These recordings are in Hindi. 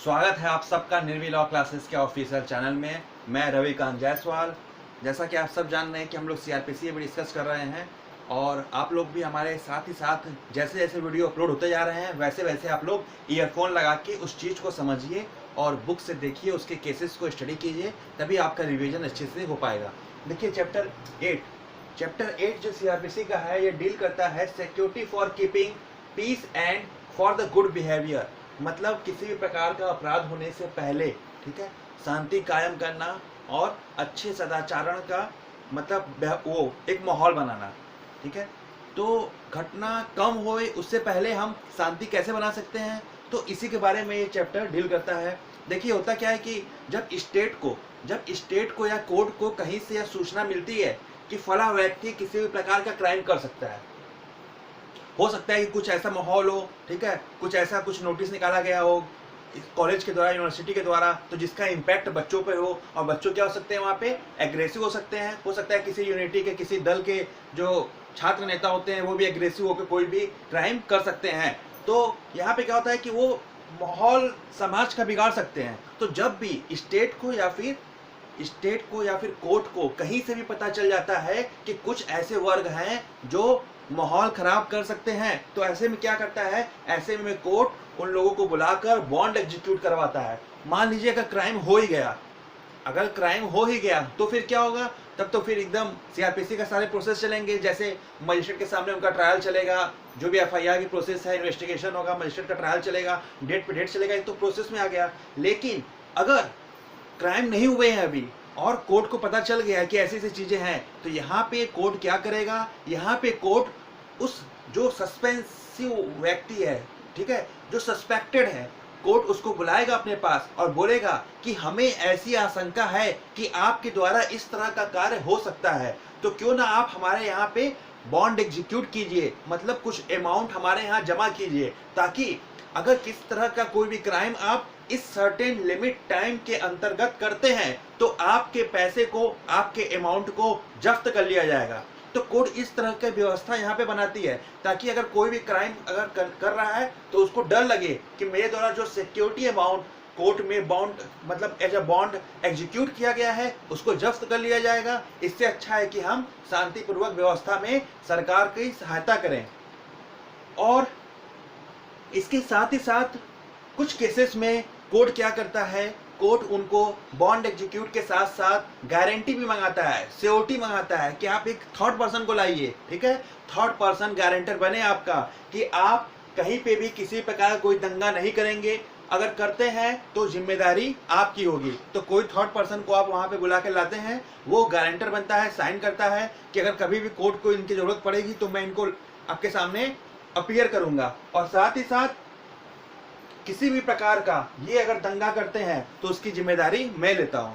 स्वागत है आप सबका निर्वी लॉ क्लासेस के ऑफिशियल चैनल में। मैं रविकांत जायसवाल। जैसा कि आप सब जान रहे हैं कि हम लोग सीआरपीसी में डिस्कस कर रहे हैं और आप लोग भी हमारे साथ ही साथ जैसे जैसे वीडियो अपलोड होते जा रहे हैं वैसे वैसे आप लोग ईयरफोन लगा के उस चीज़ को समझिए और बुक से देखिए, उसके केसेस को स्टडी कीजिए, तभी आपका रिविजन अच्छे से हो पाएगा। देखिए चैप्टर 8 जो सीआरपीसी का है, ये डील करता है security for keeping peace and for the good behaviour. मतलब किसी भी प्रकार का अपराध होने से पहले, ठीक है, शांति कायम करना और अच्छे सदाचरण का मतलब वो एक माहौल बनाना, ठीक है। तो घटना कम होए उससे पहले हम शांति कैसे बना सकते हैं, तो इसी के बारे में ये चैप्टर डील करता है। देखिए होता क्या है कि जब स्टेट को या कोर्ट को कहीं से यह सूचना मिलती है कि फला व्यक्ति किसी भी प्रकार का क्राइम कर सकता है, हो सकता है कि कुछ ऐसा माहौल हो, ठीक है, कुछ नोटिस निकाला गया हो कॉलेज के द्वारा, यूनिवर्सिटी के द्वारा, तो जिसका इम्पैक्ट बच्चों पे हो, और बच्चों क्या हो सकते हैं वहाँ पे एग्रेसिव हो सकते हैं। हो सकता है किसी यूनिटी के किसी दल के जो छात्र नेता होते हैं वो भी एग्रेसिव होकर कोई भी क्राइम कर सकते हैं। तो यहाँ पे क्या होता है कि वो माहौल समाज का बिगाड़ सकते हैं। तो जब भी स्टेट को या फिर कोर्ट को कहीं से भी पता चल जाता है कि कुछ ऐसे वर्ग हैं जो माहौल खराब कर सकते हैं, तो ऐसे में क्या करता है, ऐसे में कोर्ट उन लोगों को बुलाकर बॉन्ड एग्जीक्यूट करवाता है। मान लीजिए अगर क्राइम हो ही गया तो फिर क्या होगा, तब तो फिर एकदम सीआरपीसी का सारे प्रोसेस चलेंगे। जैसे मजिस्ट्रेट के सामने उनका ट्रायल चलेगा, जो भी एफआईआर की प्रोसेस है, इन्वेस्टिगेशन होगा, मजिस्ट्रेट का ट्रायल चलेगा, डेट पे डेट चलेगा, तो प्रोसेस में आ गया। लेकिन अगर क्राइम नहीं हुए हैं अभी और कोर्ट को पता चल गया कि ऐसी ऐसी चीजें हैं, तो यहाँ पे कोर्ट क्या करेगा, यहाँ पे कोर्ट उस जो सस्पेंसिव व्यक्ति है, ठीक है, जो सस्पेक्टेड है, कोर्ट उसको बुलाएगा अपने पास और बोलेगा कि हमें ऐसी आशंका है कि आपके द्वारा इस तरह का कार्य हो सकता है, तो क्यों ना आप हमारे यहाँ पे बॉन्ड एग्जीक्यूट कीजिए, मतलब कुछ अमाउंट हमारे यहाँ जमा कीजिए, ताकि अगर किस तरह का कोई भी क्राइम आप इस सर्टेन लिमिट टाइम के अंतर्गत करते हैं तो आपके पैसे को, आपके अमाउंट को जब्त कर लिया जाएगा। तो कोर्ट इस तरह की व्यवस्था यहाँ पे बनाती है ताकि अगर कोई भी क्राइम अगर कर रहा है तो उसको डर लगे कि मेरे द्वारा जो सिक्योरिटी अमाउंट कोर्ट में बॉन्ड मतलब एज अ बॉन्ड एग्जीक्यूट किया गया है उसको जब्त कर लिया जाएगा। इससे अच्छा है कि हम शांतिपूर्वक व्यवस्था में सरकार की सहायता करें। और इसके साथ ही साथ कुछ केसेस में कोर्ट क्या करता है, कोर्ट उनको बॉन्ड एग्जीक्यूट के साथ साथ गारंटी भी मंगाता है, सियोरिटी मंगाता है कि आप एक थर्ड पर्सन को लाइए, ठीक है, थर्ड पर्सन गारंटर बने आपका, कि आप कहीं पे भी किसी प्रकार कोई दंगा नहीं करेंगे, अगर करते हैं तो जिम्मेदारी आपकी होगी। तो कोई थर्ड पर्सन को आप वहां पे बुला के लाते हैं, वो गारंटर बनता है, साइन करता है कि अगर कभी भी कोर्ट को इनकी जरूरत पड़ेगी तो मैं इनको आपके सामने अपीयर करूंगा। और साथ ही साथ किसी भी प्रकार का ये अगर दंगा करते हैं तो उसकी जिम्मेदारी मैं लेता हूं।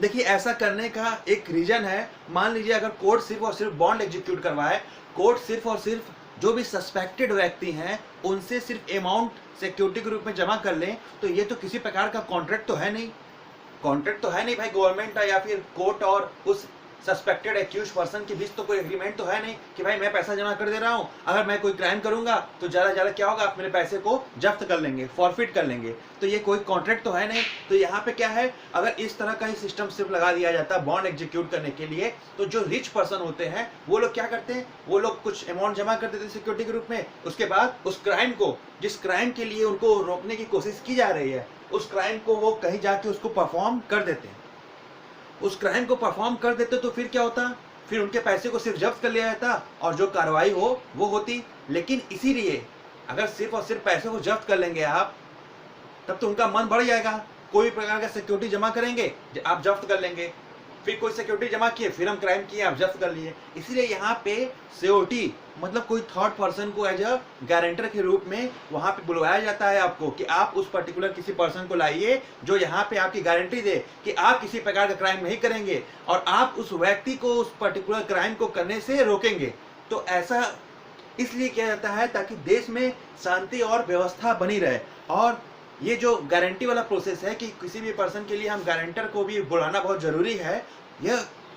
देखिए ऐसा करने का एक रीजन है, मान लीजिए अगर कोर्ट सिर्फ और सिर्फ बॉन्ड एग्जीक्यूट करवाए, कोर्ट सिर्फ और सिर्फ जो भी सस्पेक्टेड व्यक्ति हैं उनसे सिर्फ अमाउंट सिक्योरिटी के रूप में जमा कर लें, तो ये तो किसी प्रकार का कॉन्ट्रैक्ट तो है नहीं भाई, गवर्नमेंट या फिर कोर्ट और उस सस्पेक्टेड एक्यूज पर्सन के बीच तो कोई एग्रीमेंट तो है नहीं कि भाई मैं पैसा जमा कर दे रहा हूं, अगर मैं कोई क्राइम करूंगा तो ज्यादा क्या होगा, आप मेरे पैसे को जब्त कर लेंगे, फॉरफिट कर लेंगे, तो ये कोई कॉन्ट्रैक्ट तो है नहीं। तो यहाँ पे क्या है, अगर इस तरह का ही सिस्टम सिर्फ लगा दिया जाता बॉन्ड एग्जीक्यूट करने के लिए, तो जो रिच पर्सन होते हैं वो लोग क्या करते हैं, वो लोग कुछ अमाउंट जमा कर देते हैं सिक्योरिटी के रूप में, उसके बाद उस क्राइम को, जिस क्राइम के लिए उनको रोकने की कोशिश की जा रही है, उस क्राइम को वो कहीं जाके उसको परफॉर्म कर देते हैं। उस क्राइम को परफॉर्म कर देते तो फिर क्या होता, फिर उनके पैसे को सिर्फ जब्त कर लिया जाता और जो कार्रवाई हो वो होती। लेकिन इसीलिए अगर सिर्फ और सिर्फ पैसे को जब्त कर लेंगे आप, तब तो उनका मन बढ़ जाएगा, कोई प्रकार का सिक्योरिटी जमा करेंगे, आप जब्त कर लेंगे, फिर कोई सिक्योरिटी जमा किए, फिर हम क्राइम किए, आप जब्त कर लिए। इसीलिए यहाँ पे सिक्योरिटी मतलब कोई थर्ड पर्सन को एज अ गारंटर के रूप में वहां पे बुलवाया जाता है आपको, कि आप उस पर्टिकुलर किसी पर्सन को लाइए जो यहाँ पे आपकी गारंटी दे कि आप किसी प्रकार का क्राइम नहीं करेंगे और आप उस व्यक्ति को उस पर्टिकुलर क्राइम को करने से रोकेंगे। तो ऐसा इसलिए किया जाता है ताकि देश में शांति और व्यवस्था बनी रहे। और ये जो गारंटी वाला प्रोसेस है कि किसी भी पर्सन के लिए हम गारंटर को भी बुलाना बहुत जरूरी है,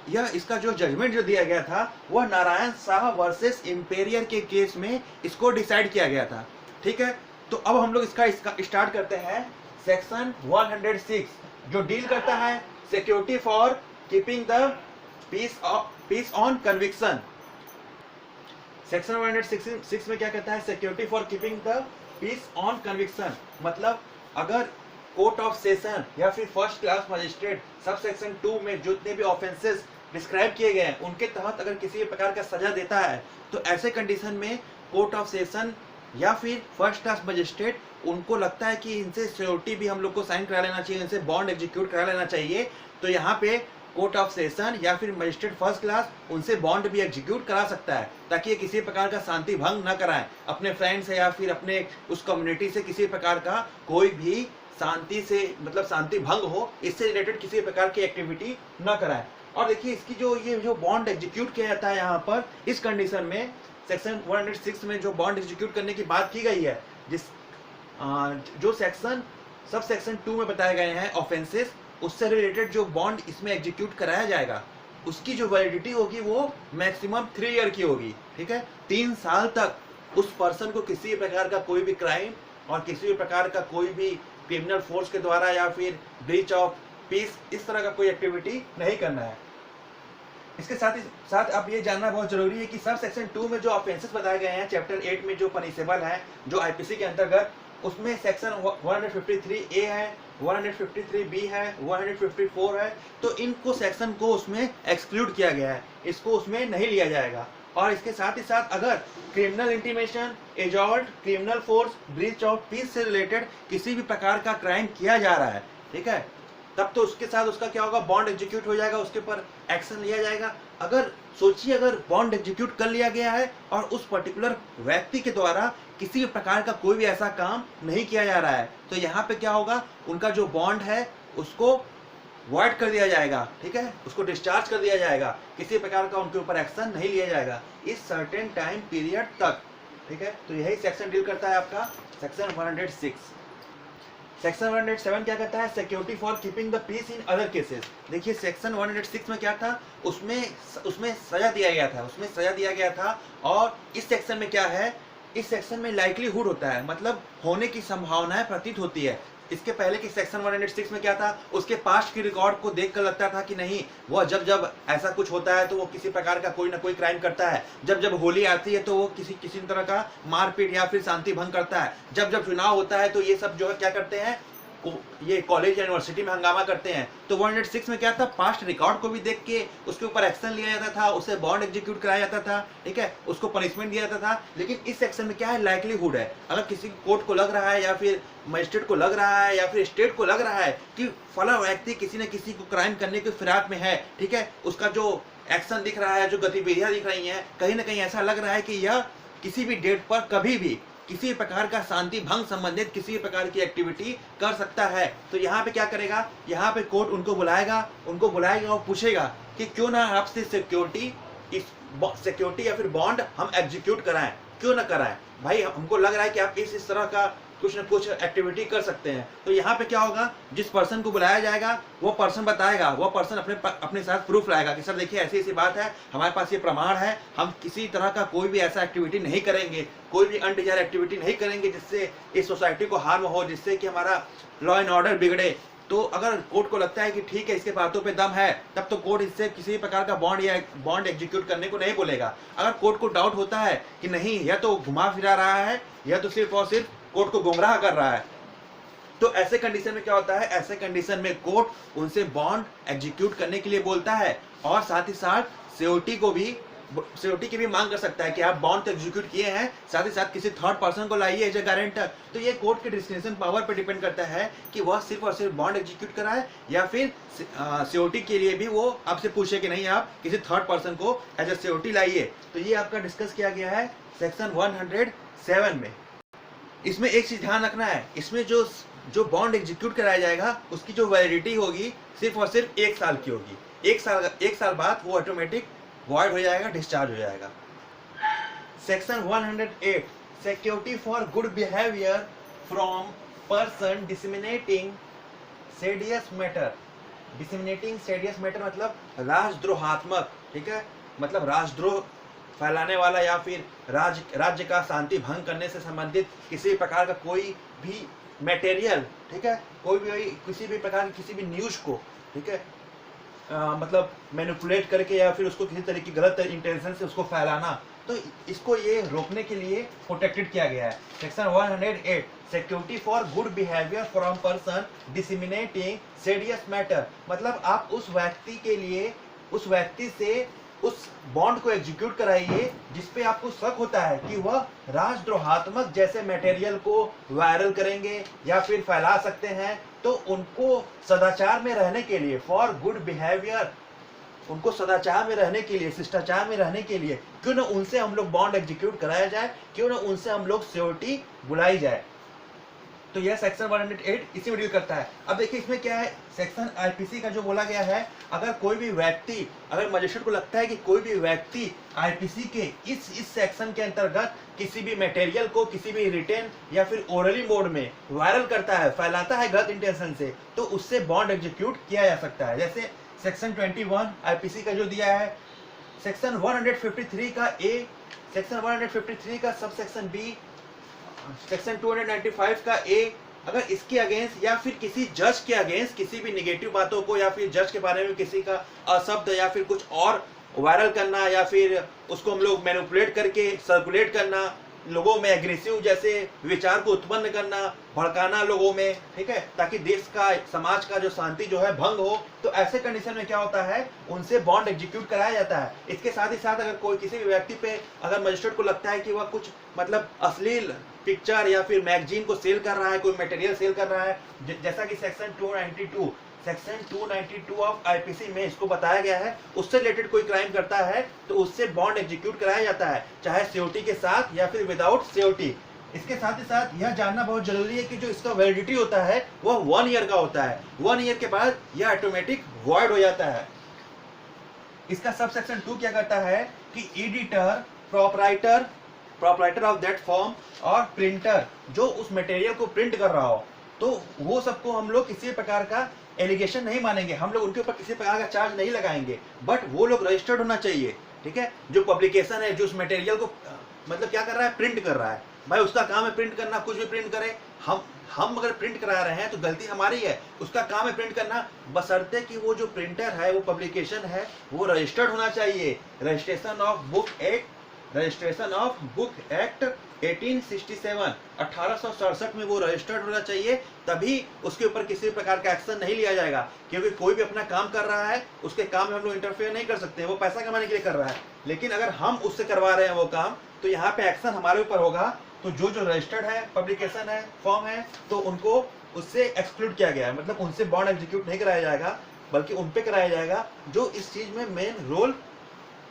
यह इसका जो जजमेंट जो दिया गया था वह नारायण शाह वर्सेस इंपेरियर के केस में इसको डिसाइड किया गया था, ठीक है। तो अब हम लोग इसका स्टार्ट करते हैं सेक्शन 106 जो डील करता है security for keeping the peace on conviction. Section 106 में क्या कहता है? Security for keeping the peace on conviction, मतलब अगर कोर्ट ऑफ सेशन या फिर first class magistrate sub section 2 में जितने भी ऑफेंसेस डिस्क्राइब किए गए हैं उनके तहत अगर किसी भी प्रकार का सजा देता है तो ऐसे कंडीशन में कोर्ट ऑफ सेशन या फिर फर्स्ट क्लास मजिस्ट्रेट उनको लगता है कि इनसे सिक्योरिटी भी हम लोग को साइन करा लेना चाहिए, इनसे बॉन्ड एग्जीक्यूट करा लेना चाहिए, तो यहाँ पे कोर्ट ऑफ सेशन या फिर मजिस्ट्रेट फर्स्ट क्लास उनसे बॉन्ड भी एग्जीक्यूट करा सकता है ताकि ये किसी प्रकार का शांति भंग न कराएं, अपने फ्रेंड से या फिर अपने उस कम्युनिटी से किसी प्रकार का कोई भी शांति से मतलब शांति भंग हो इससे रिलेटेड किसी प्रकार की एक्टिविटी न कराएं। और देखिए इसकी जो बॉन्ड एग्जीक्यूट किया जाता है यहाँ पर इस कंडीशन में सेक्शन 106 में जो बॉन्ड एग्जीक्यूट करने की बात की गई है, जिस जो सेक्शन सब सेक्शन 2 में बताए गए हैं ऑफेंसेस, उससे रिलेटेड जो बॉन्ड इसमें एग्जीक्यूट कराया जाएगा उसकी जो वैलिडिटी होगी वो मैक्सिमम 3 ईयर की होगी। ठीक है, 3 साल तक उस पर्सन को किसी प्रकार का कोई भी क्राइम और किसी भी प्रकार का कोई भी क्रिमिनल फोर्स के द्वारा या फिर ब्रीच ऑफ पीस इस तरह का कोई एक्टिविटी नहीं करना है। इसके साथ ही साथ अब ये जानना बहुत जरूरी है कि सब सेक्शन 2 में जो ऑफेंसेस बताए गए हैं चैप्टर 8 में जो पनिशेबल है जो आईपीसी के अंतर्गत, उसमें सेक्शन 153A है, 153B है, 154 है, तो इनको सेक्शन को उसमें एक्सक्लूड किया गया है, इसको उसमें नहीं लिया जाएगा। और इसके साथ ही साथ अगर criminal intimidation, assault, criminal force, breach of peace से रिलेटेड किसी भी प्रकार का क्राइम किया जा रहा है, ठीक है, तब तो उसके साथ उसका क्या होगा, बॉन्ड एग्जीक्यूट हो जाएगा, उसके ऊपर एक्शन लिया जाएगा। अगर सोचिए अगर बॉन्ड एग्जीक्यूट कर लिया गया है और उस पर्टिकुलर व्यक्ति के द्वारा किसी भी प्रकार का कोई भी ऐसा काम नहीं किया जा रहा है तो यहाँ पे क्या होगा, उनका जो बॉन्ड है उसको वॉइड कर दिया जाएगा, ठीक है, उसको डिस्चार्ज कर दिया जाएगा, किसी प्रकार का उनके ऊपर एक्शन नहीं लिया जाएगा इस सर्टेन टाइम पीरियड तक। ठीक है, तो यही सेक्शन डील करता है आपका सेक्शन 106। सेक्शन 107 क्या कहता है? Security for keeping the peace in other cases. देखिए सेक्शन 106 में क्या था, उसमें सजा दिया गया था और इस सेक्शन में क्या है, इस सेक्शन में लाइकलीहुड होता है, मतलब होने की संभावनाएं प्रतीत होती है। इसके पहले के सेक्शन 106 में क्या था, उसके पास्ट की रिकॉर्ड को देखकर लगता था कि नहीं, वह जब ऐसा कुछ होता है तो वो किसी प्रकार का कोई ना कोई क्राइम करता है, जब होली आती है तो वो किसी तरह का मारपीट या फिर शांति भंग करता है, जब चुनाव होता है तो ये सब जो है क्या करते हैं, ये कॉलेज या यूनिवर्सिटी में हंगामा करते हैं। तो 106 में क्या था, पास्ट रिकॉर्ड को भी देख के उसके ऊपर एक्शन लिया जाता था, उसे बॉन्ड एग्जीक्यूट कराया जाता था, ठीक है, उसको पनिशमेंट दिया जाता था। लेकिन इस सेक्शन में क्या है, लाइकलीहुड है, अगर किसी कोर्ट को लग रहा है या फिर मजिस्ट्रेट को लग रहा है या फिर स्टेट को लग रहा है कि फला व्यक्ति किसी न किसी को क्राइम करने के फिराक में है, ठीक है, उसका जो एक्शन दिख रहा है, जो गतिविधियां दिख रही हैं, कहीं ना कहीं ऐसा लग रहा है कि यह किसी भी डेट पर कभी भी किसी प्रकार का शांति भंग संबंधित किसी प्रकार की एक्टिविटी कर सकता है, तो यहाँ पे क्या करेगा, यहाँ पे कोर्ट उनको बुलाएगा और पूछेगा कि क्यों ना आपसे सिक्योरिटी या फिर बॉन्ड हम एग्जीक्यूट कराएं, क्यों ना कराएं भाई, हमको लग रहा है कि आप इस तरह का कुछ न कुछ एक्टिविटी कर सकते हैं। तो यहाँ पे क्या होगा, जिस पर्सन को बुलाया जाएगा वो पर्सन बताएगा, वो पर्सन अपने साथ प्रूफ लाएगा कि सर देखिए ऐसी बात है, हमारे पास ये प्रमाण है, हम किसी तरह का कोई भी ऐसा एक्टिविटी नहीं करेंगे, कोई भी अनडिजायर एक्टिविटी नहीं करेंगे जिससे इस सोसाइटी को हार्म हो, जिससे कि हमारा लॉ एंड ऑर्डर बिगड़े। तो अगर कोर्ट को लगता है कि ठीक है इसके बातों पे दम है, तब तो कोर्ट इससे किसी प्रकार का बॉन्ड एग्जीक्यूट करने को नहीं बोलेगा। अगर कोर्ट को डाउट होता है कि नहीं यह तो घुमा फिरा रहा है, यह तो सिर्फ और सिर्फ कोर्ट को गुमराह कर रहा है, तो ऐसे कंडीशन में क्या होता है, ऐसे कंडीशन में कोर्ट उनसे बॉन्ड एग्जीक्यूट करने के लिए बोलता है और साथ ही साथ सिक्योरिटी की भी मांग कर सकता है कि आप बॉन्ड तो एग्जीक्यूट किए हैं, साथ ही साथ किसी थर्ड पर्सन को लाइए एज ए गारंटर। तो ये कोर्ट के डिस्क्रिप्शन पावर पर डिपेंड करता है कि वह सिर्फ और सिर्फ बॉन्ड एग्जीक्यूट कराए या फिर सिक्योरिटी के लिए भी वो आपसे पूछे कि नहीं आप किसी थर्ड पर्सन को एज ए सिक्योरिटी लाइए। तो ये आपका डिस्कस किया गया है सेक्शन 107 में। इसमें एक चीज ध्यान रखना है, इसमें जो बॉन्ड एग्जीक्यूट कराया जाएगा उसकी जो वैलिडिटी होगी सिर्फ और सिर्फ 1 साल की होगी, एक साल बाद वो ऑटोमेटिक वॉइड हो जाएगा, डिस्चार्ज हो जाएगा। Section 108 security for good behaviour from person disseminating seditious matter. Disseminating seditious matter मतलब राजद्रोहात्मक, ठीक है, मतलब राजद्रोह फैलाने वाला या फिर राज्य का शांति भंग करने से संबंधित किसी प्रकार का कोई भी मटेरियल, ठीक है, कोई भी किसी भी प्रकार की किसी भी न्यूज को, ठीक है, मतलब मैनिपुलेट करके या फिर उसको किसी तरह की गलत इंटेंशन से उसको फैलाना, तो इसको ये रोकने के लिए प्रोटेक्टेड किया गया है। Section 108 security for good behaviour from person disseminating serious matter, मतलब आप उस व्यक्ति के लिए, उस व्यक्ति से उस बॉन्ड को एग्जीक्यूट कराइए जिसपे आपको शक होता है कि वह राजद्रोहात्मक जैसे मटेरियल को वायरल करेंगे या फिर फैला सकते हैं, तो उनको सदाचार में रहने के लिए, फॉर गुड बिहेवियर, उनको सदाचार में रहने के लिए, शिष्टाचार में रहने के लिए क्यों ना उनसे हम लोग बॉन्ड एग्जीक्यूट कराया जाए, क्यों ना उनसे हम लोग सिक्योरिटी बुलाई जाए। तो यह सेक्शन 108 इसी में डील करता है। अब देखिए इसमें क्या है, सेक्शन आईपीसी का जो बोला गया है, अगर कोई भी व्यक्ति, अगर मजिस्ट्रेट को लगता है कि कोई भी व्यक्ति आईपीसी के इस सेक्शन के अंतर्गत किसी भी मटेरियल को किसी भी रिटेन या फिर ओरली मोड में वायरल करता है, फैलाता है गलत इंटेंशन से, तो उससे बॉन्ड एग्जीक्यूट किया जा सकता है। जैसे सेक्शन 21 आईपीसी का जो दिया है, सेक्शन 153 का ए, सेक्शन 153 का सब सेक्शन बी, सेक्शन 295 का ए, अगर इसके अगेंस्ट या फिर किसी जज के अगेंस्ट किसी भी निगेटिव बातों को या फिर जज के बारे में किसी का अशब्द या फिर कुछ और वायरल करना या फिर उसको हम लोग मैनिपुलेट करके सर्कुलेट करना, लोगों में एग्रेसिव जैसे विचार को उत्पन्न करना, भड़काना लोगों में, ठीक है, ताकि देश का, समाज का जो शांति जो है भंग हो, तो ऐसे कंडीशन में क्या होता है, उनसे बॉन्ड एग्जीक्यूट कराया जाता है। इसके साथ ही साथ अगर कोई किसी भी व्यक्ति पे, अगर मजिस्ट्रेट को लगता है कि वह कुछ मतलब अश्लील पिक्चर या फिर मैगजीन को सेल कर रहा है, कोई मटेरियल सेल कर रहा है, जैसा कि सेक्शन 292 ऑफ आईपीसी में इसको बताया गया है, उससे रिलेटेड कोई क्राइम करता है तो उससे बॉन्ड एग्जीक्यूट कराया जाता है, चाहे सिक्योरिटी के साथ या फिर विदाउट सिक्योरिटी। इसके साथ ही साथ यह जानना बहुत जरूरी है कि जो इसका वैलिडिटी होता है वह 1 ईयर का होता है। 1 ईयर के बाद यह ऑटोमेटिक वॉइड हो जाता है। इसका सब सेक्शन 2 क्या करता है कि editor, proprietor of that form और प्रिंटर जो उस मटेरियल को प्रिंट कर रहा हो, तो वो सबको हम लोग किसी प्रकार का एलिगेशन नहीं मानेंगे, हम लोग उनके ऊपर किसी प्रकार का चार्ज नहीं लगाएंगे, बट वो लोग रजिस्टर्ड होना चाहिए, ठीक है। जो पब्लिकेशन है, जो उस मटेरियल को मतलब क्या कर रहा है, प्रिंट कर रहा है, भाई उसका काम है प्रिंट करना, कुछ भी प्रिंट करे, हम अगर प्रिंट करा रहे हैं तो गलती हमारी है, उसका काम है प्रिंट करना, बशर्ते कि वो जो प्रिंटर है, वो पब्लिकेशन है, वो रजिस्टर्ड होना चाहिए। रजिस्ट्रेशन ऑफ बुक एक्ट 1867 में वो रजिस्टर्ड होना चाहिए, तभी उसके ऊपर किसी प्रकार का एक्शन नहीं लिया जाएगा, क्योंकि कोई भी अपना काम कर रहा है, उसके काम में हम लोग इंटरफेयर नहीं कर सकते, वो पैसा कमाने के लिए कर रहा है, लेकिन अगर हम उससे करवा रहे हैं वो काम, तो यहाँ पे एक्शन हमारे ऊपर होगा। तो जो रजिस्टर्ड है, पब्लिकेशन है, फॉर्म है, तो उनको उससे एक्सक्लूड किया गया है, मतलब उनसे बॉन्ड एग्जीक्यूट नहीं कराया जाएगा, बल्कि उन पे कराया जाएगा जो इस चीज में मेन रोल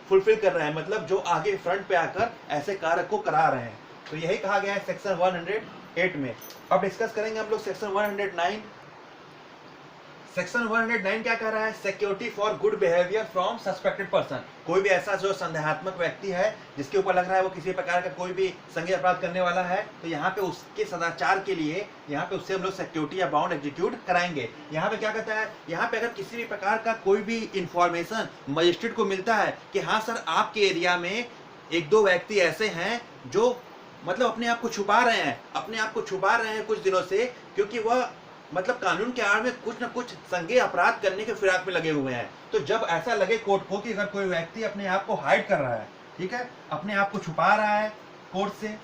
फुलफिल कर रहे हैं, मतलब जो आगे फ्रंट पे आकर ऐसे कार्य को करा रहे हैं। तो यही कहा गया है सेक्शन 108 में। अब डिस्कस करेंगे हम लोग सेक्शन 109। सेक्शन 109 क्या कह रहा है, security for good behaviour from suspected person. कोई भी ऐसा जो संदेहात्मक व्यक्ति है, जिसके ऊपर लग रहा है वो किसी प्रकार का कोई भी संज्ञेय अपराध करने वाला है, तो यहाँ पे उसके सदाचार के लिए यहाँ पे उससे हम लोग सिक्योरिटी या बाउंड एग्जीक्यूट कराएंगे। यहाँ पे क्या कहता है, यहाँ पे अगर किसी भी प्रकार का कोई भी इंफॉर्मेशन मजिस्ट्रेट को मिलता है कि हाँ सर, आपके एरिया में 1-2 व्यक्ति ऐसे हैं जो मतलब अपने आप को छुपा रहे हैं कुछ दिनों से, क्योंकि वह मतलब कानून के आड़ में कुछ न कुछ संज्ञेय अपराध करने के फिराक में लगे हुए हैं। तो जब ऐसा लगे कोर्ट को कि अगर कोई व्यक्ति अपने आप को हाइड कर रहा है, ठीक है, अपने आप को छुपा रहा है कोर्ट से,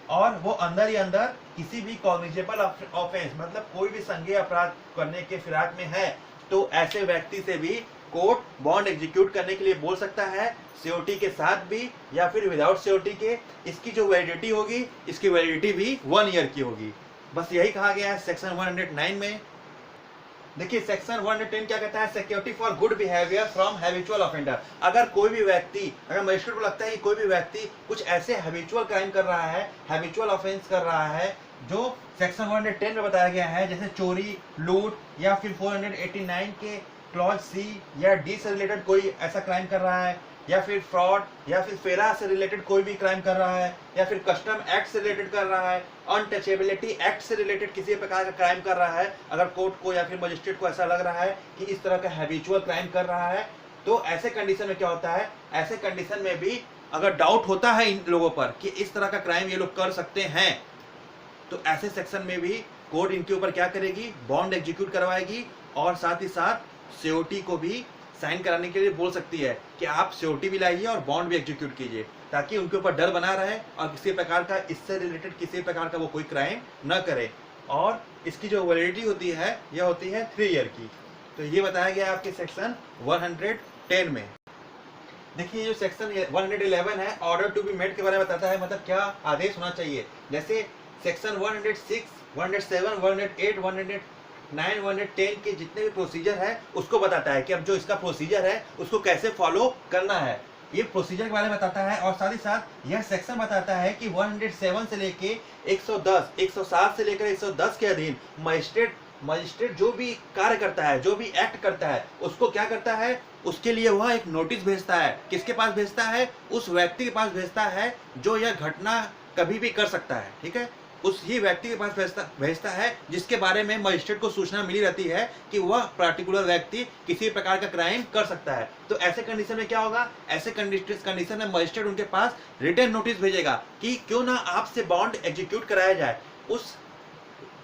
और वो अंदर ही अंदर किसी भी कॉग्निजेबल ऑफेंस मतलब कोई भी संज्ञेय अपराध करने के फिराक में है, तो ऐसे व्यक्ति से भी कोर्ट बॉन्ड एग्जीक्यूट करने के लिए बोल सकता है, सिक्योरिटी के साथ भी या फिर विदाउट सिक्योरिटी के। इसकी जो वैलिडिटी होगी, इसकी वैलिडिटी भी 1 ईयर की होगी। बस यही कहा गया है सेक्शन 109 में। देखिए सेक्शन 110 क्या कहता है, security for good behaviour from habitual offender. अगर कोई भी व्यक्ति, अगर मजिस्ट्रेट को लगता है कि कोई भी व्यक्ति कुछ ऐसे हैबिचुअल क्राइम कर रहा है, हैबिचुअल ऑफेंस कर रहा है, जो सेक्शन 110 में बताया गया है, जैसे चोरी, लूट या फिर 489 के क्लॉज सी या डी से रिलेटेड कोई ऐसा क्राइम कर रहा है, या फिर फ्रॉड या फिर फेरा से रिलेटेड कोई भी क्राइम कर रहा है, या फिर कस्टम एक्ट से रिलेटेड कर रहा है, अनटचेबिलिटी एक्ट से रिलेटेड किसी प्रकार का क्राइम कर रहा है, अगर कोर्ट को या फिर मजिस्ट्रेट को ऐसा लग रहा है कि इस तरह का हैबिचुअल क्राइम कर रहा है, तो ऐसे कंडीशन में क्या होता है, ऐसे कंडीशन में भी अगर डाउट होता है इन लोगों पर कि इस तरह का क्राइम ये लोग कर सकते हैं, तो ऐसे सेक्शन में भी कोर्ट इनके ऊपर क्या करेगी, बॉन्ड एग्जीक्यूट करवाएगी और साथ ही साथ सीओटी को भी साइन कराने के लिए बोल सकती है कि आप सीओटी भी लाइए और बॉन्ड भी एग्जीक्यूट कीजिए, ताकि उनके ऊपर डर बना रहे और किसी प्रकार का इससे रिलेटेड किसी प्रकार का वो कोई क्राइम न करे। और इसकी जो वैलिडिटी होती है यह होती है 3 ईयर की। तो ये बताया गया है आपके सेक्शन 110 में। देखिए जो सेक्शन 111 है ऑर्डर टू बी मेड के बारे में बताता है, मतलब क्या आदेश होना चाहिए। जैसे सेक्शन 106, 107, 108, 109, 110 के जितने भी प्रोसीजर है उसको बताता है कि अब जो इसका प्रोसीजर है उसको कैसे फॉलो करना है, ये प्रोसीजर के बारे में बताता है। और साथ ही साथ यह सेक्शन बताता है कि 107 से लेके 110, 107 से लेकर 110 के अधीन मजिस्ट्रेट जो भी कार्य करता है, जो भी एक्ट करता है, उसको क्या करता है, उसके लिए वह एक नोटिस भेजता है। किसके पास भेजता है, उस व्यक्ति के पास भेजता है जो यह घटना कभी भी कर सकता है, ठीक है। उस ही व्यक्ति के पास भेजता है जिसके बारे में मजिस्ट्रेट को सूचना मिली रहती है कि वह पर्टिकुलर व्यक्ति किसी प्रकार का क्राइम कर सकता है। तो ऐसे कंडीशन में क्या होगा, ऐसे कंडीशन में मजिस्ट्रेट उनके पास रिटन नोटिस भेजेगा कि क्यों ना आपसे बॉन्ड एग्जीक्यूट कराया जाए।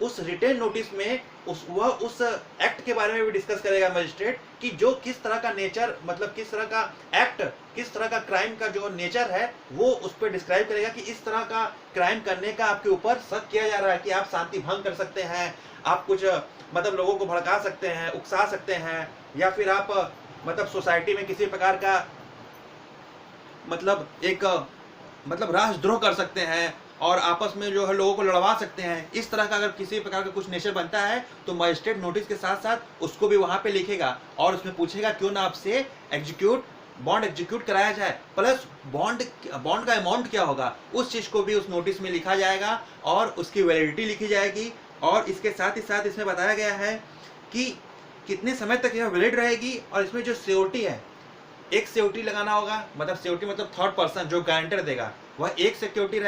उस रिटेन नोटिस में वह उस एक्ट के बारे में भी डिस्कस करेगा मजिस्ट्रेट कि जो किस तरह का नेचर, मतलब किस तरह का एक्ट, किस तरह का क्राइम का जो नेचर है वो उस पर डिस्क्राइब करेगा कि इस तरह का क्राइम करने का आपके ऊपर शक किया जा रहा है कि आप शांति भंग कर सकते हैं, आप कुछ मतलब लोगों को भड़का सकते हैं, उकसा सकते हैं, या फिर आप मतलब सोसाइटी में किसी प्रकार का मतलब एक मतलब राष्ट्रद्रोह कर सकते हैं और आपस में जो है लोगों को लड़वा सकते हैं। इस तरह का अगर किसी प्रकार का कुछ नेचर बनता है तो मजिस्ट्रेट नोटिस के साथ साथ उसको भी वहां पे लिखेगा और उसमें पूछेगा क्यों ना आपसे बॉन्ड एग्जीक्यूट कराया जाए, प्लस बॉन्ड का अमाउंट क्या होगा उस चीज को भी उस नोटिस में लिखा जाएगा और उसकी वैलिडिटी लिखी जाएगी। और इसके साथ ही साथ इसमें बताया गया है कि कितने समय तक यह वैलिड रहेगी। और इसमें जो सीओटी है, एक सीओटी लगाना होगा, मतलब सीओटी मतलब थर्ड पर्सन जो गारंटर देगा, वह एक सीओटी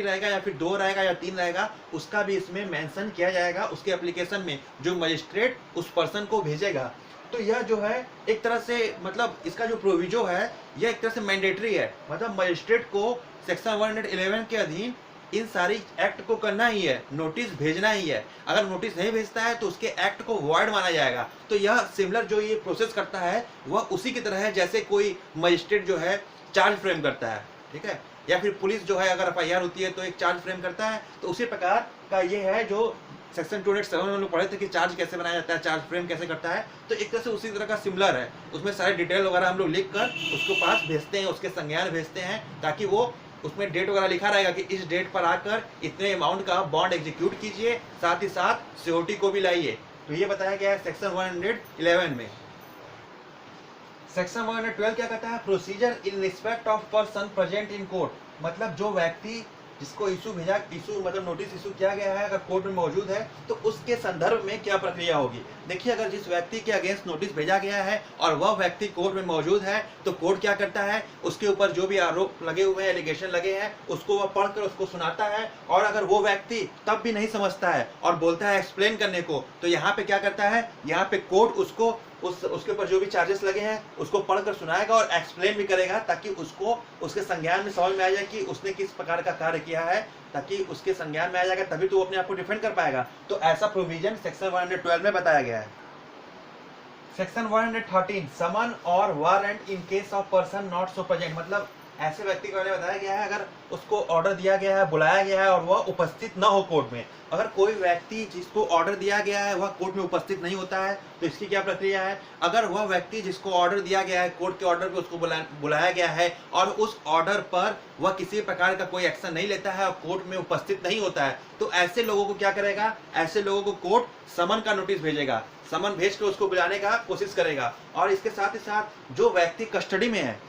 रहेगा या फिर 2 रहेगा या 3 रहेगा, उसका भी इसमें मेंशन किया जाएगा उसके एप्लीकेशन में जो मजिस्ट्रेट उस पर्सन को भेजेगा। तो यह जो है एक तरह से मतलब इसका जो प्रोविजो है यह एक तरह से मैंडेटरी है, मतलब मजिस्ट्रेट को सेक्शन 111 के अधीन इन सारी एक्ट को करना ही है, नोटिस भेजना ही है। अगर नोटिस नहीं भेजता है तो उसके एक्ट को वॉइड माना जाएगा। तो यह सिमिलर जो ये प्रोसेस करता है वह उसी की तरह है जैसे कोई मजिस्ट्रेट जो है चार्ज फ्रेम करता है, ठीक है, या फिर पुलिस जो है अगर एफआईआर होती है तो एक चार्ज फ्रेम करता है। तो उसी प्रकार का ये है जो सेक्शन 207 में हम लोग पढ़े थे कि चार्ज कैसे बनाया जाता है, चार्ज फ्रेम कैसे करता है। तो एक तरह से उसी तरह का सिमिलर है, उसमें सारे डिटेल वगैरह हम लोग लिख कर उसको पास भेजते हैं, उसके संज्ञान भेजते हैं, ताकि वो उसमें डेट वगैरह लिखा रहेगा कि इस डेट पर आकर इतने अमाउंट का बॉन्ड एग्जीक्यूट कीजिए, साथ ही साथ सीओटी को भी लाइए। तो ये बताया गया है सेक्शन 111 में। सेक्शन 112 क्या कहता है, procedure in respect of person present in court, मतलब जो व्यक्ति जिसको इशू मतलब नोटिस इशू किया गया है अगर कोर्ट में मौजूद है तो उसके संदर्भ में क्या प्रक्रिया होगी। देखिए अगर जिस व्यक्ति के अगेंस्ट नोटिस भेजा गया है और वह व्यक्ति कोर्ट में मौजूद है तो कोर्ट क्या करता है, उसके ऊपर जो भी आरोप लगे हुए हैं, एलिगेशन लगे हैं, उसको वह पढ़कर उसको सुनाता है। और अगर वो व्यक्ति तब भी नहीं समझता है और बोलता है एक्सप्लेन करने को, तो यहाँ पे क्या करता है, यहाँ पे कोर्ट उसको उसके ऊपर जो भी चार्जेस लगे हैं उसको पढ़कर सुनाएगा और एक्सप्लेन भी करेगा, ताकि उसको उसके संज्ञान में समझ में आ जाए कि उसने किस प्रकार का कार्य किया है, ताकि उसके संज्ञान में आ जाएगा, तभी तो वो अपने आप को डिफेंड कर पाएगा। तो ऐसा प्रोविजन सेक्शन 112 में बताया गया है। सेक्शन 113 समन और warrant in case of person not so present, मतलब ऐसे व्यक्ति के बारे में बताया गया है अगर उसको ऑर्डर दिया गया है, बुलाया गया है और वह उपस्थित न हो कोर्ट में। अगर कोई व्यक्ति जिसको ऑर्डर दिया गया है वह कोर्ट में उपस्थित नहीं होता है तो इसकी क्या प्रक्रिया है। अगर वह व्यक्ति जिसको ऑर्डर दिया गया है, कोर्ट के ऑर्डर पे उसको बुलाया गया है और उस ऑर्डर पर वह किसी प्रकार का कोई एक्शन नहीं लेता है और कोर्ट में उपस्थित नहीं होता है, तो ऐसे लोगों को क्या करेगा, ऐसे लोगों को कोर्ट समन का नोटिस भेजेगा, समन भेज के उसको बुलाने का कोशिश करेगा। और इसके साथ ही साथ जो व्यक्ति कस्टडी में है,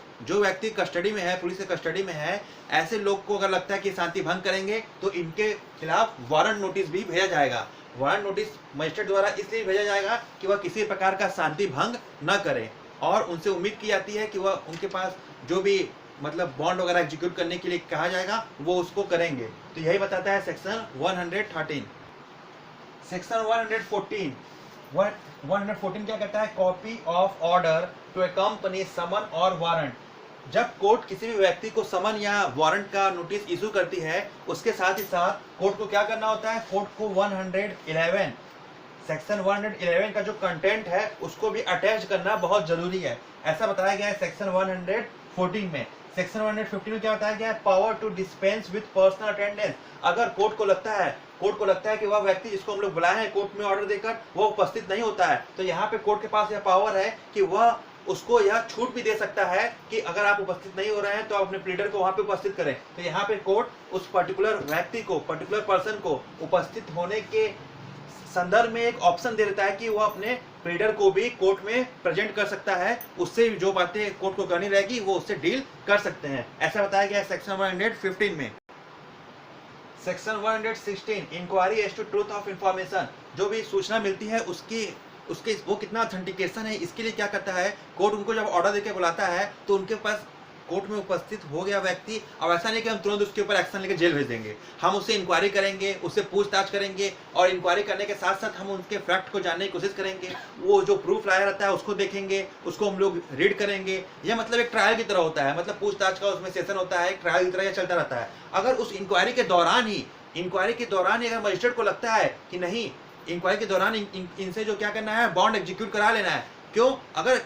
पुलिस के कस्टडी में है, ऐसे लोग को अगर लगता है कि शांति भंग करेंगे तो इनके खिलाफ वारंट नोटिस भी भेजा जाएगा। वारंट नोटिस मजिस्ट्रेट द्वारा इसलिए भेजा जाएगा कि वह किसी प्रकार का शांति भंग न करें और उनसे उम्मीद की जाती है कि वह उनके पास जो भी मतलब बॉन्ड वगैरह एग्जीक्यूट करने के लिए कहा जाएगा वो उसको करेंगे। तो यही बताता है सेक्शन 113। सेक्शन 114 क्या कहता है, copy of order to accompany summon और वारंट, जब कोर्ट किसी भी व्यक्ति को समन या वारंट का नोटिस इशू करती है, उसके साथ ही साथ कोर्ट को क्या करना होता है, कोर्ट को 111 सेक्शन 111 का जो कंटेंट है उसको भी अटैच करना बहुत जरूरी है। ऐसा बताया गया है सेक्शन 114 में। सेक्शन 115 में क्या बताया गया है, power to dispense with personal attendance. अगर कोर्ट को लगता है कि वह व्यक्ति जिसको हम लोग बुलाए हैं कोर्ट में ऑर्डर देकर वो उपस्थित नहीं होता है, तो यहाँ पे कोर्ट के पास यह पावर है कि वह उसको यह छूट भी दे सकता है कि अगर आप उपस्थित नहीं हो रहे हैं तो आप अपने प्लीडर को वहां पे उपस्थित करें। तो यहाँ पे कोर्ट उस पर्टिकुलर व्यक्ति को, पर्टिकुलर पर्सन को उपस्थित होने के संदर्भ में एक ऑप्शन दे देता है कि वह अपने प्लीडर को भी कोर्ट में प्रेजेंट कर सकता है, उससे जो बातें कोर्ट को करनी रहेगी वो उससे डील कर सकते हैं। ऐसा बताया गया है सेक्शन 115 में। Section 116 inquiry as to truth of information, जो भी सूचना मिलती है उसके वो कितना ऑथेंटिकेशन है, इसके लिए क्या करता है, कोर्ट उनको जब ऑर्डर देके बुलाता है तो उनके पास कोर्ट में उपस्थित हो गया व्यक्ति, अब ऐसा नहीं कि हम तुरंत उसके ऊपर एक्शन लेके जेल भेज देंगे, हम उससे इंक्वायरी करेंगे, उससे पूछताछ करेंगे और इंक्वायरी करने के साथ साथ हम उनके फैक्ट को जानने की कोशिश करेंगे। वो जो प्रूफ लाया रहता है उसको देखेंगे, उसको हम लोग रीड करेंगे। यह मतलब एक ट्रायल की तरह होता है, मतलब पूछताछ का उसमें सेशन होता है, एक ट्रायल की तरह यह चलता रहता है। अगर उस इंक्वायरी के दौरान ही अगर मजिस्ट्रेट को लगता है कि नहीं, इंक्वायरी के दौरान इनसे जो क्या करना है, बॉन्ड एग्जीक्यूट करा लेना है। क्यों? अगर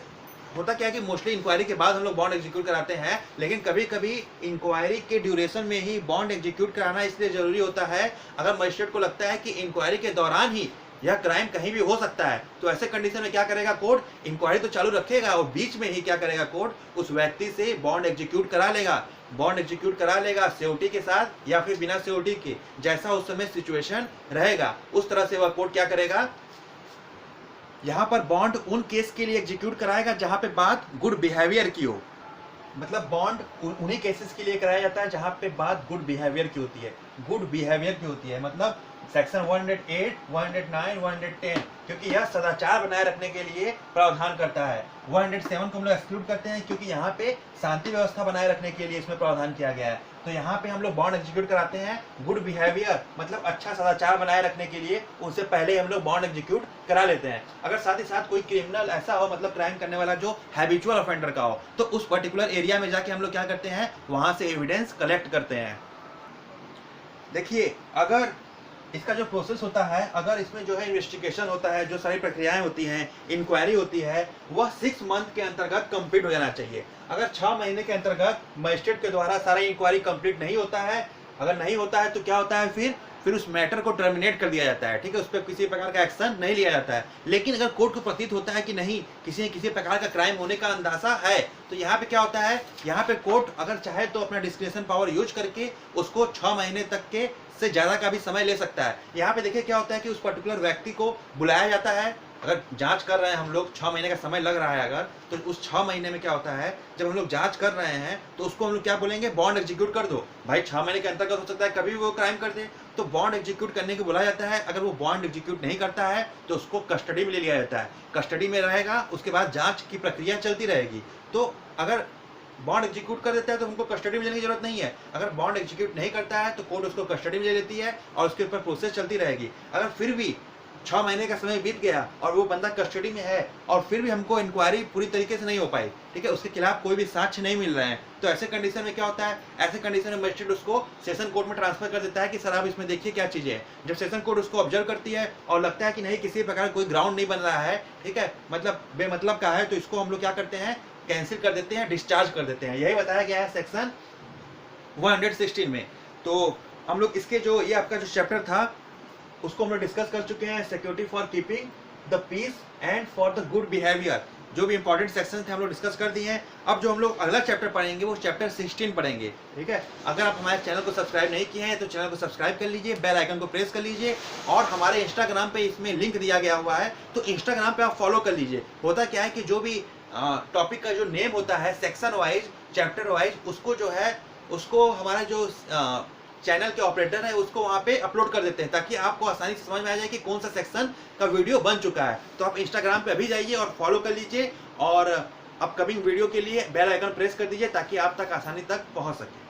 होता क्या है कि मोस्टली इंक्वायरी के बाद हम लोग बॉन्ड एग्जीक्यूट कराते हैं, लेकिन कभी कभी इंक्वायरी के ड्यूरेशन में ही बॉन्ड एग्जीक्यूट कराना इसलिए जरूरी होता है अगर मजिस्ट्रेट को लगता है कि इंक्वायरी के दौरान ही यह क्राइम कहीं भी हो सकता है। तो ऐसे कंडीशन में क्या करेगा कोर्ट, इंक्वायरी तो चालू रखेगा और बीच में ही क्या करेगा कोर्ट, उस व्यक्ति से बॉन्ड एग्जीक्यूट करा लेगा सिक्योरिटी के साथ या फिर बिना सिक्योरिटी के, जैसा उस समय सिचुएशन रहेगा उस तरह से वह कोर्ट क्या करेगा, यहाँ पर बॉन्ड उन केस के लिए एग्जीक्यूट कराएगा जहां पे बात गुड बिहेवियर की हो। मतलब बॉन्ड उन्हीं केसेस के लिए कराया जाता है जहां पे बात गुड बिहेवियर की होती है, मतलब सेक्शन 108, 109, 110, क्योंकि यह सदाचार बनाए रखने के लिए प्रावधान करता है। 107 को हम लोग एक्सक्लूड करते हैं क्योंकि यहाँ पे शांति व्यवस्था बनाए रखने के लिए इसमें प्रावधान किया गया है। तो यहाँ पे हम लोग बॉन्ड एग्जीक्यूट कराते हैं गुड बिहेवियर, मतलब अच्छा सदाचार बनाए रखने के लिए, उससे पहले हम लोग बॉन्ड एग्जीक्यूट करा लेते हैं। अगर साथ ही साथ कोई क्रिमिनल ऐसा हो, मतलब क्राइम करने वाला जो हैबिचुअल ऑफेंडर का हो, तो उस पर्टिकुलर एरिया में जाके हम लोग क्या करते हैं, वहां से एविडेंस कलेक्ट करते हैं। देखिए, अगर इसका जो प्रोसेस होता है, अगर इसमें जो है इन्वेस्टिगेशन होता है, जो सारी प्रक्रियाएं होती हैं, इंक्वायरी होती है, वह 6 मंथ के अंतर्गत कंप्लीट हो जाना चाहिए। अगर 6 महीने के अंतर्गत मजिस्ट्रेट के द्वारा सारा इंक्वायरी कंप्लीट नहीं होता है, अगर नहीं होता है तो क्या होता है, फिर उस मैटर को टर्मिनेट कर दिया जाता है। ठीक है, उस पर किसी प्रकार का एक्शन नहीं लिया जाता है। लेकिन अगर कोर्ट को प्रतीत होता है कि नहीं, किसी प्रकार का क्राइम होने का अंदाजा है, तो यहाँ पे क्या होता है, यहाँ पे कोर्ट अगर चाहे तो अपना डिस्क्रिप्शन पावर यूज करके उसको 6 महीने तक के से ज्यादा का भी समय ले सकता है। यहाँ पे देखिए क्या होता है कि उस पर्टिकुलर व्यक्ति को बुलाया जाता है। अगर जांच कर रहे हैं हम लोग, 6 महीने का समय लग रहा है अगर, तो उस 6 महीने में क्या होता है, जब हम लोग जांच कर रहे हैं तो उसको हम लोग क्या बोलेंगे, बॉन्ड एग्जीक्यूट कर दो। भाई 6 महीने के अंतर्गत हो सकता है कभी भी वो क्राइम कर दे, तो बॉन्ड एग्जीक्यूट करने को बुलाया जाता है। अगर वो बॉन्ड एग्जीक्यूट नहीं करता है तो उसको कस्टडी में ले लिया जाता है, कस्टडी में रहेगा, उसके बाद जांच की प्रक्रिया चलती रहेगी। तो अगर बॉन्ड एग्जीक्यूट कर देता है तो हमको कस्टडी में लेने की जरूरत नहीं है। अगर बॉन्ड एग्जीक्यूट नहीं करता है तो कोर्ट उसको कस्टडी में ले लेती है और उसके ऊपर प्रोसेस चलती रहेगी। अगर फिर भी 6 महीने का समय बीत गया और वो बंदा कस्टडी में है और फिर भी हमको इंक्वायरी पूरी तरीके से नहीं हो पाई, ठीक है, उसके खिलाफ कोई भी साक्ष्य नहीं मिल रहे हैं, तो ऐसे कंडीशन में क्या होता है, ऐसे कंडीशन में मजिस्ट्रेट उसको सेशन कोर्ट में ट्रांसफर कर देता है कि सर आप इसमें देखिए क्या चीजें हैं। जब सेशन कोर्ट उसको ऑब्जर्व करती है और लगता है कि नहीं, किसी प्रकार कोई ग्राउंड नहीं बन रहा है, ठीक है, मतलब बेमतलब का है, तो इसको हम लोग क्या करते हैं, कैंसिल कर देते हैं, डिस्चार्ज कर देते हैं। यही बताया गया है सेक्शन 116 में। तो हम लोग इसके जो ये आपका जो चैप्टर था उसको हम लोग डिस्कस कर चुके हैं, security for keeping the peace and for the good behaviour. जो भी इंपॉर्टेंट सेक्शन थे हम लोग डिस्कस कर दिए हैं। अब जो हम लोग अगला चैप्टर पढ़ेंगे वो चैप्टर 16 पढ़ेंगे, ठीक है। अगर आप हमारे चैनल को सब्सक्राइब नहीं किए हैं तो चैनल को सब्सक्राइब कर लीजिए, बेल आइकन को प्रेस कर लीजिए और हमारे इंस्टाग्राम पे इसमें लिंक दिया गया हुआ है, तो इंस्टाग्राम पे आप फॉलो कर लीजिए। होता क्या है कि जो भी टॉपिक का जो नेम होता है सेक्शन वाइज, चैप्टर वाइज, उसको जो है उसको हमारा जो चैनल के ऑपरेटर है उसको वहाँ पे अपलोड कर देते हैं ताकि आपको आसानी से समझ में आ जाए कि कौन सा सेक्शन का वीडियो बन चुका है। तो आप इंस्टाग्राम पे अभी जाइए और फॉलो कर लीजिए और अपकमिंग वीडियो के लिए बेल आइकन प्रेस कर दीजिए ताकि आप तक आसानी तक पहुँच सके।